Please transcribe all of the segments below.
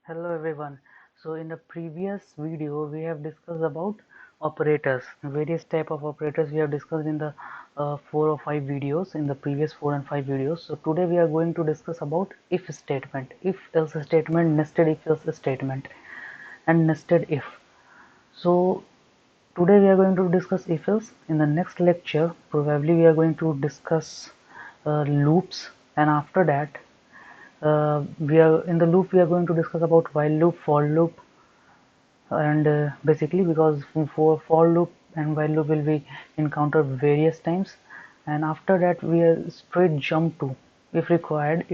Hello everyone. So in the previous video we have discussed about operators, various type of operators we have discussed in the 4 or 5 videos, in the previous 4 and 5 videos. So today we are going to discuss about if statement, if else statement, nested if else statement and nested if. So today we are going to discuss if else. In the next lecture probably we are going to discuss loops, and after that we are in the loop we are going to discuss about while loop, for loop, and basically because for loop and while loop will be encountered various times, and after that we are straight jump to, if required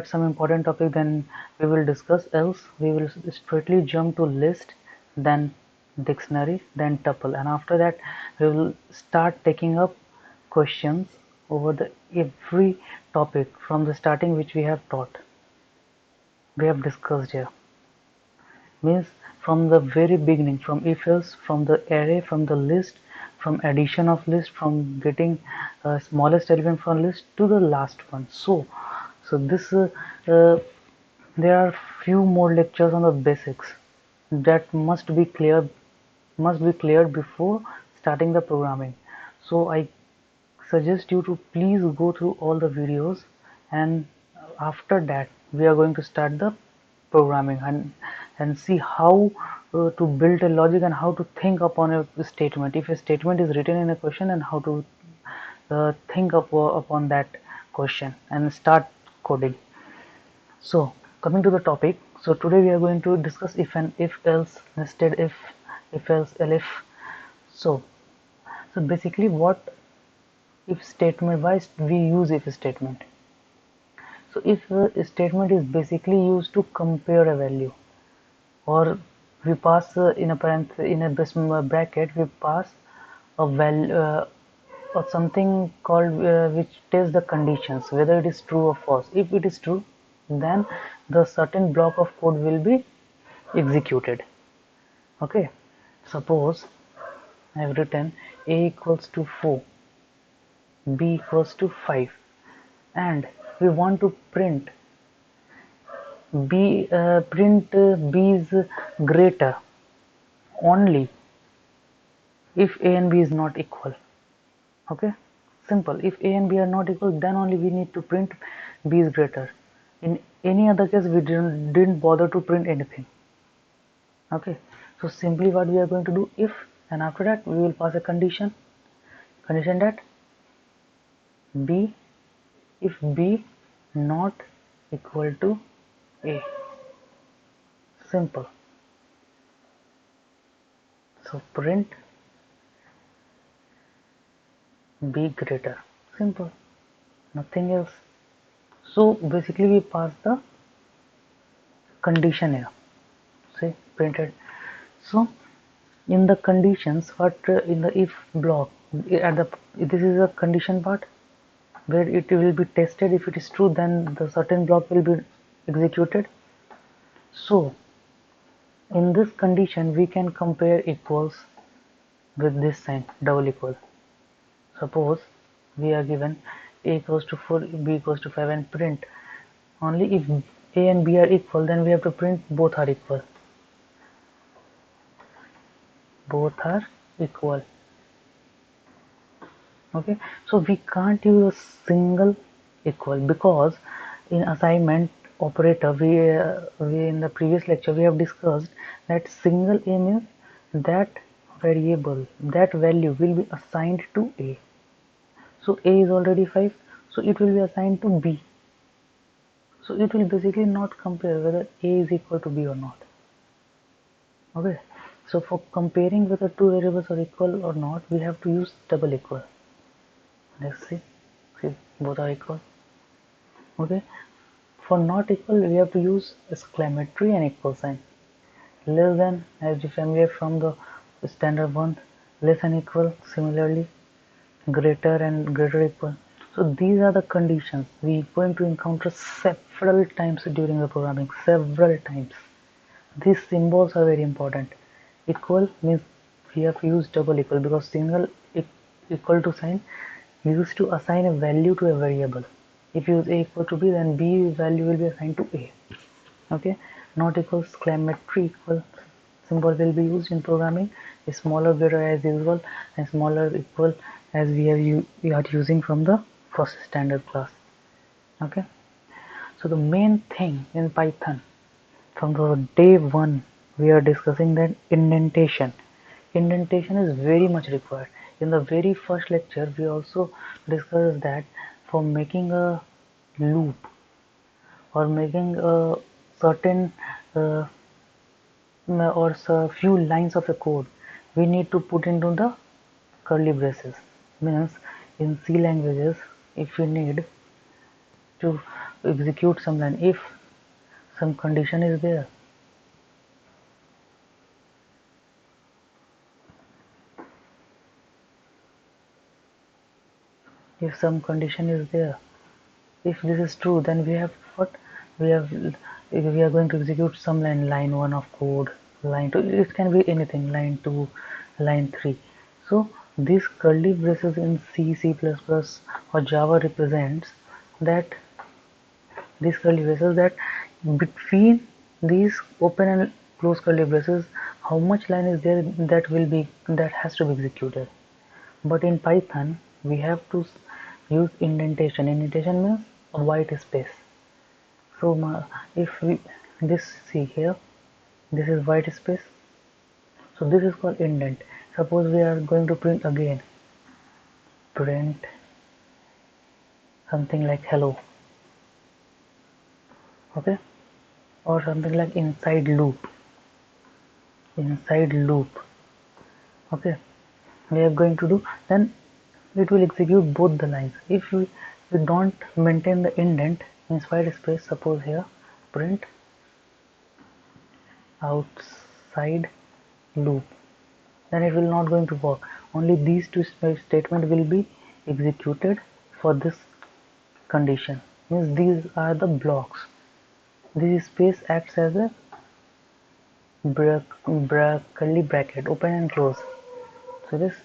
some important topic, then we will discuss, else we will straightly jump to list, then dictionary, then tuple, and after that we will start taking up questions over the every topic from the starting which we have taught, we have discussed here. Means from the very beginning, from if else, from the array, from the list, from addition of list, from getting smallest element from list to the last one. So this uh, there are few more lectures on the basics that must be cleared before starting the programming. So I suggest you to please go through all the videos, and after that we are going to start the programming and see how to build a logic and how to think upon a statement, if a statement is written in a question, and how to think upon that question and start coding. So coming to the topic, so today we are going to discuss if and if else, nested if else, elif. So basically what if statement, why we use if statement. So if a statement is basically used to compare a value, or we pass in a bracket we pass a value or something called which tells the conditions whether it is true or false. If it is true, then the certain block of code will be executed. Okay, suppose I have written a equals to 4, b equals to 5, and we want to print b is greater only if a and b is not equal. Okay, simple. If a and b are not equal, then only we need to print b is greater. In any other case we didn't bother to print anything. Okay, so simply what we are going to do, if, and after that we will pass a condition that b, if b not equal to a. Simple. So print b greater. Simple, nothing else. So basically we pass the condition here, say printed. So in the conditions, what in the if block, at the this is a condition part where it will be tested. If it is true, then the certain block will be executed. So in this condition we can compare equals with this sign, double equal. Suppose we are given a equals to 4, b equals to 5, and print only if a and b are equal, then we have to print both are equal. Both are equal. Okay, so we can't use a single equal, because in assignment operator we in the previous lecture we have discussed that single a means that variable, that value will be assigned to a. So a is already 5, so it will be assigned to b. So it will basically not compare whether a is equal to b or not. Okay, so for comparing whether two variables are equal or not, we have to use double equal. Let's see both are equal. Okay, for not equal we have to use exclamatory and equal sign. Less than, as you familiar from the standard one, less and equal, similarly greater and greater equal. So these are the conditions we are going to encounter several times during the programming, several times. These symbols are very important. Equal means we have to use double equal, because single equal to sign used to assign a value to a variable. If you use a equal to b, then b value will be assigned to a. Okay, not equals exclamatory equal symbol will be used in programming. A smaller greater as usual and smaller equal as we are using from the first standard class. Okay, so the main thing in Python from the day one we are discussing that indentation. Indentation is very much required. In the very first lecture we also discussed that for making a loop or making a certain uh, or a few lines of a code, we need to put into the curly braces. Means in C languages, if we need to execute some line, if some condition is there, if some condition is there, if this is true, then we have what we have. We are going to execute some line 1 of code, line 2. It can be anything, line 2, line 3. So these curly braces in C, C++, or Java represents that these curly braces, that between these open and close curly braces, how much line is there that has to be executed. But in Python we have to use indentation. Indentation means a white space. So if we this see here, this is white space, so this is called indent. Suppose we are going to print again, print something like hello, okay, or something like inside loop, okay, we are going to do, then it will execute both the lines. If we don't maintain the indent inside space, suppose here print outside loop, then it will not going to work. Only these two statements will be executed for this condition. Means these are the blocks. This space acts as a curly bracket, open and close. So this,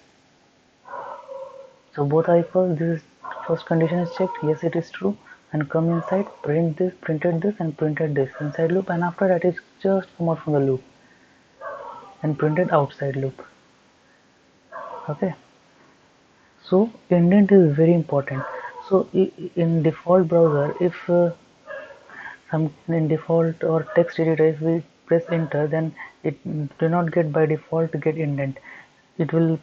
so both are equal. This is first condition is checked, yes it is true, and come inside, print this, printed this, and printed this inside loop, and after that it's just come out from the loop and printed outside loop. Okay, so indent is very important. So in default browser, if some in default or text editor, if we press enter, then it do not get by default to get indent. It will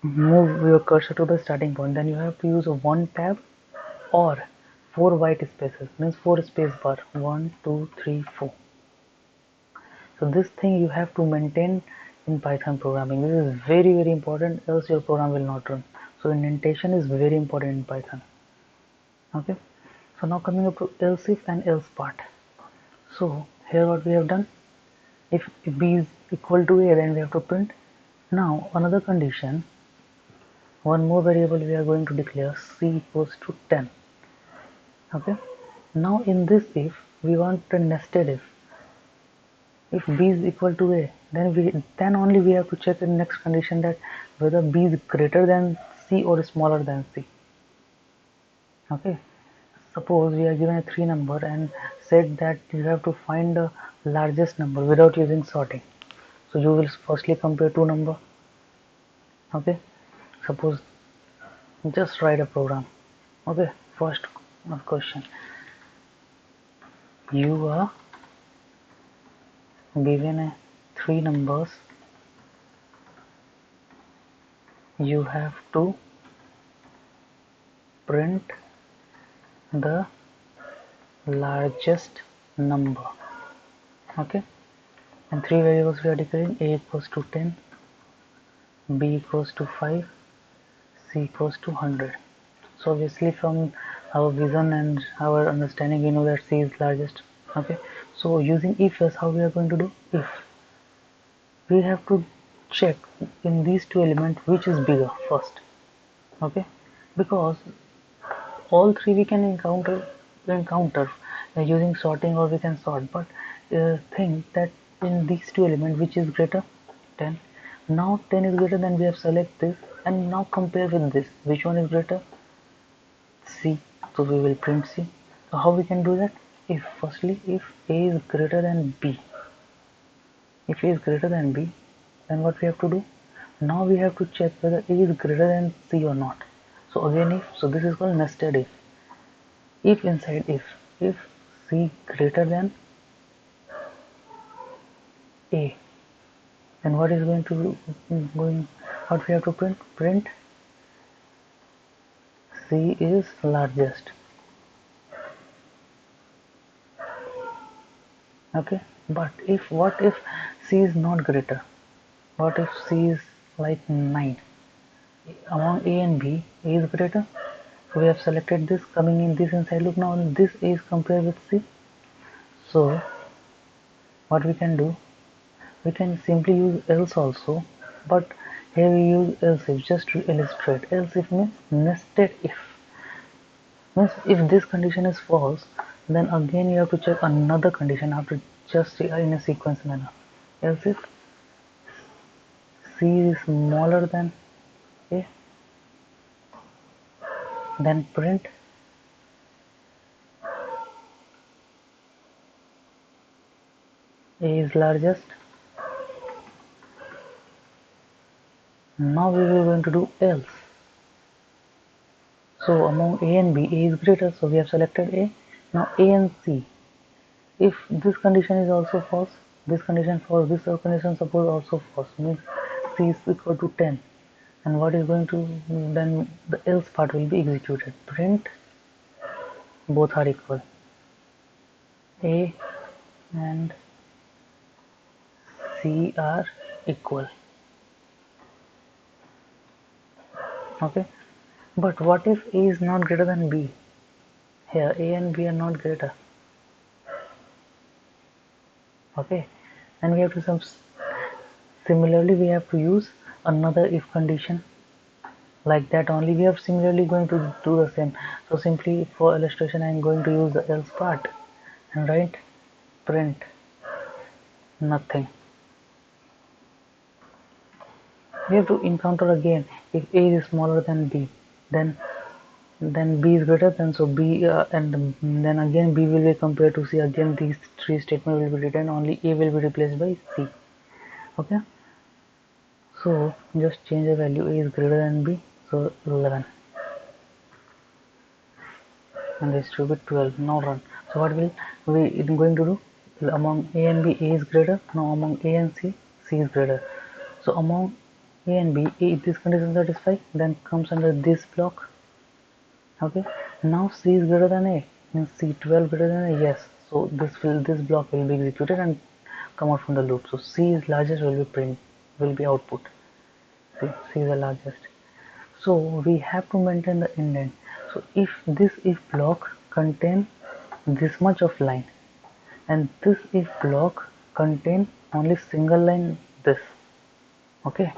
move your cursor to the starting point, then you have to use a one tab or four white spaces, means four space bar, 1 2 3 4. So this thing you have to maintain in Python programming. This is very important, else your program will not run. So indentation is very important in Python. Okay, so now coming up to else if and else part. So here what we have done, if b is equal to a, then we have to print. Now another condition, one more variable we are going to declare, c equals to 10. Okay, now in this if we want a nested if b is equal to a, then only we have to check in next condition that whether b is greater than c or smaller than c. Okay, suppose we are given a 3 number and said that you have to find the largest number without using sorting. So you will firstly compare two number. Okay, suppose just write a program. Okay, first question, you are given a 3 numbers, you have to print the largest number. Okay, and three variables we are declaring, a equals to 10, b equals to 5, c equals to 100. So obviously from our vision and our understanding we know that c is largest. Okay, so using if else, how we are going to do, if we have to check in these two elements which is bigger first. Okay, because all three we can encounter using sorting, or we can sort, but think that in these two elements which is greater, 10. Now 10 is greater, then we have select this and now compare with this, which one is greater, c. So we will print c. So how we can do that, if firstly if A is greater than B, if A is greater than B, then what we have to do? Now we have to check whether A is greater than C or not. So again if, so this is called nested if. If inside if C greater than A, then what is going to what we have to print C is largest. Okay, but if what if C is not greater? What if C is like 9? Among A and B, A is greater. So we have selected this, coming in this inside loop. Now this A is compared with C. So what we can do, we can simply use else also, but here we use else if just to illustrate. Else if means nested if. Means if this condition is false, then again you have to check another condition after just in a sequence manner. Else if C is smaller than A, then print A is largest. Now we are going to do else. So among A and B, A is greater, so we have selected A. Now A and C, if this condition is also false, this condition false, this condition suppose also false, means C is equal to 10, and what is going to, then the else part will be executed. Print both are equal, A and C are equal. Okay, but what if A is not greater than B? Here A and B are not greater. Okay, and we have to similarly we have to use another if condition like that only. We are similarly going to do the same. So simply for illustration I am going to use the else part and write print nothing. We have to encounter again if A is smaller than B, then B is greater than, so B and then again B will be compared to C. Again these three statements will be written, only A will be replaced by C. Okay, so just change the value. A is greater than B, so 11, and this should be 12. Now run. So what will we going to do? Among A and B, A is greater. Now among A and C, C is greater. So among A and B, if this condition satisfied, then comes under this block. Okay, now C is greater than A, means C 12 greater than A. Yes, so this block will be executed and come out from the loop. So C is largest will be output. See, C is the largest. So we have to maintain the indent. So if this if block contain this much of line, and this if block contain only single line this. Okay,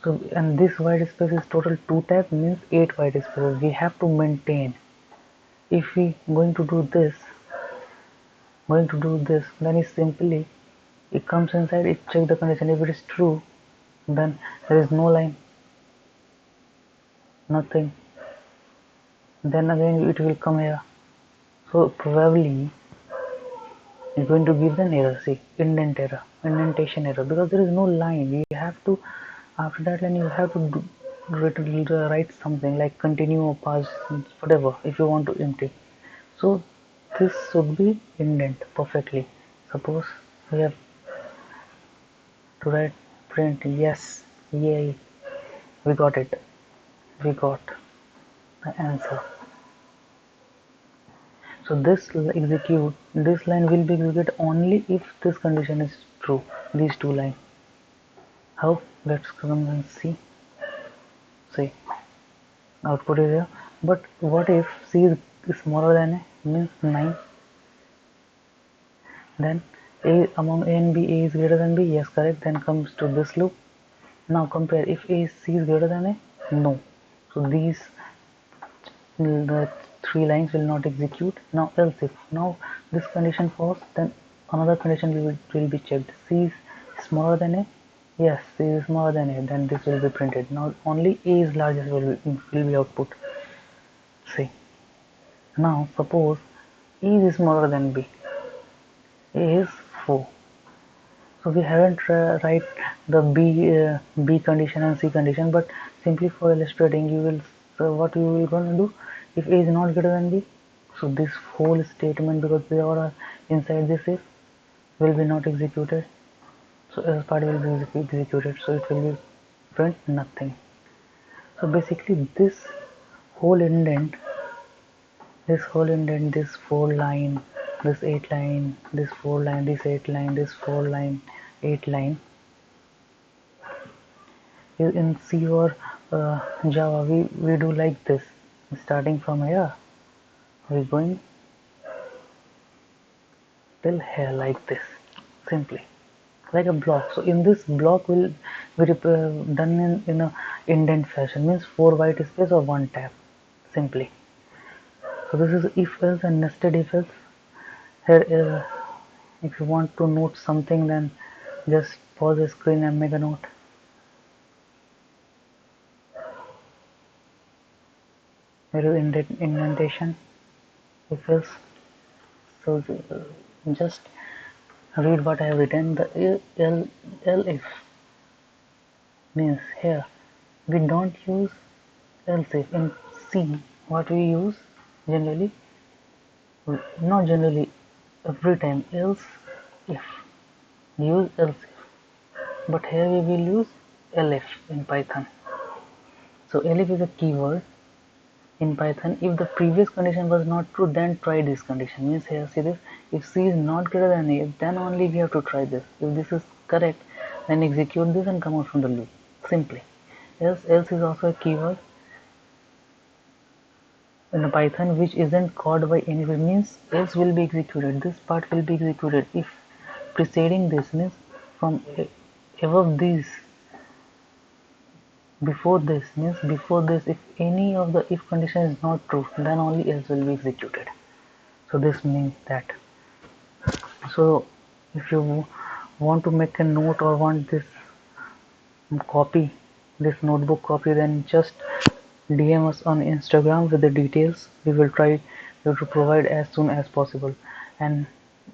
so and this white space is total 2 tab, means 8 white spaces we have to maintain. If we going to do this, then it simply it comes inside, it check the condition. If it is true, then there is no line, nothing, then again it will come here. So probably it's going to give an error. See, indentation error, because there is no line. You have to, after that line you have to write something like continue or pause, whatever, if you want to empty. So this should be indent perfectly. Suppose we have to write print yes, yay, we got it, we got the answer. So this line will be executed only if this condition is true, these two lines. How? Let's come and see. Output is here, but what if C is smaller than A, means 9, then A among A and B, A is greater than B. Yes, correct. Then comes to this loop. Now compare, if C is greater than A, no, so these the three lines will not execute. Now else if, now this condition false, then another condition will be checked. C is smaller than A, yes, C is smaller than A, then this will be printed. Now only A is largest will be output. See, now suppose A is smaller than B. A is 4. So we haven't write the B condition and C condition, but simply for illustrating, you will what you will gonna do if A is not greater than B. So this whole statement, because they are inside this if, will be not executed. So else part will be executed. So it will be print nothing. So basically whole indent, this whole indent, this 4 line, this 8 line, this 4 line, this 8 line, this 4 line, 8 line. In C or Java, we do like this. Starting from here, we're going till here like this, simply like a block. So in this block will be done in a indent fashion, means 4 white space or 1 tab, simply. So this is if else and nested if else. Here, if you want to note something, then just pause the screen and make a note. Here is indentation if else. So just read what I have written. The if means here we don't use else if. In C, what we use generally, not generally, every time, else if, use else if, but here we will use elif in Python. So elif is a keyword in Python. If the previous condition was not true, then try this condition. Means here, see this, if C is not greater than A, then only we have to try this. If this is correct, then execute this and come out from the loop, simply. Else is also a keyword in Python which isn't called by any, means else will be executed, this part will be executed if preceding this, means from above this, before this, means before this, if any of the if condition is not true, then only else will be executed. So this means that. So if you want to make a note or want this copy, this notebook copy, then just DM us on Instagram with the details. We will try to provide as soon as possible, and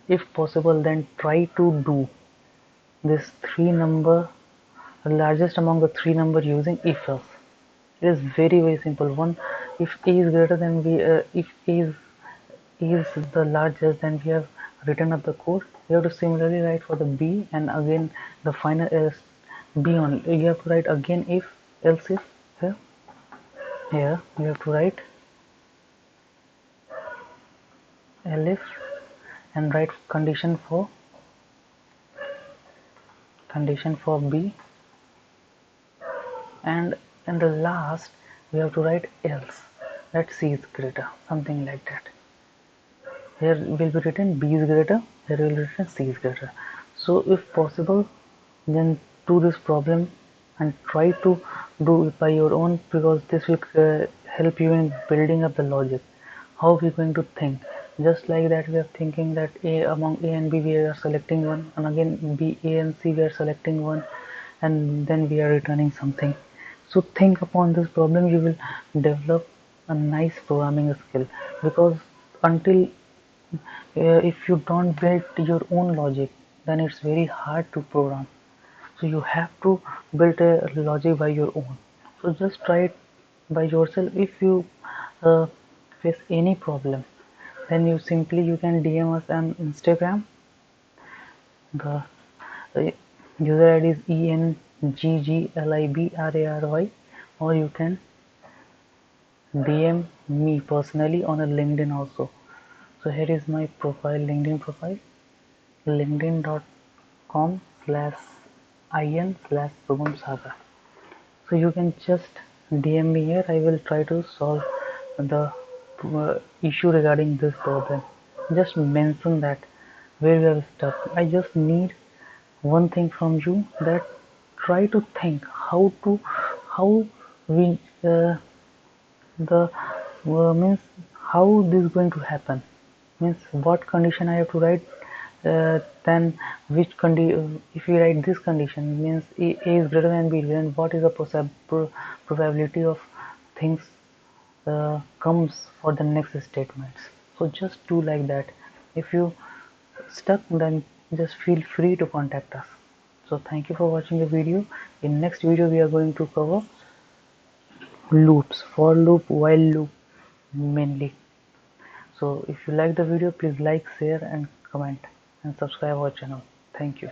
if possible, then try to do this 3 number, the largest among the 3 number using if else. It is very simple. One, if A is greater than B, if A is the largest, then we have written up the code. You have to similarly write for the B, and again the final is B only. You have to write again if, else if. Here you have to write elif and write condition for B, and in the last we have to write else, that C is greater, something like that. Here will be written B is greater, here will be written C is greater. So if possible, then do this problem and try to do it by your own, because this will help you in building up the logic. How we are going to think? Just like that, we are thinking that among A and B we are selecting one, and again B, A and C we are selecting one, and then we are returning something. So think upon this problem, you will develop a nice programming skill, because until if you don't build your own logic, then it's very hard to program. So you have to build a logic by your own. So just try it by yourself. If you face any problem, then you can DM us on Instagram. The user ID is ENGGLIBRARY, or you can DM me personally on a LinkedIn also. So here is my profile, LinkedIn profile, linkedin.com/in/Shubham Sagar. So you can just DM me here. I will try to solve the issue regarding this problem. Just mention that where we are stuck. I just need one thing from you, that try to think how we the means how this is going to happen, means what condition I have to write, then which if we write this condition, means A is greater than B, then what is the probability of things comes for the next statements. So just do like that. If you stuck, then just feel free to contact us. So thank you for watching the video. In next video we are going to cover loops, for loop, while loop mainly. So if you like the video, please like, share and comment and subscribe our channel. Thank you.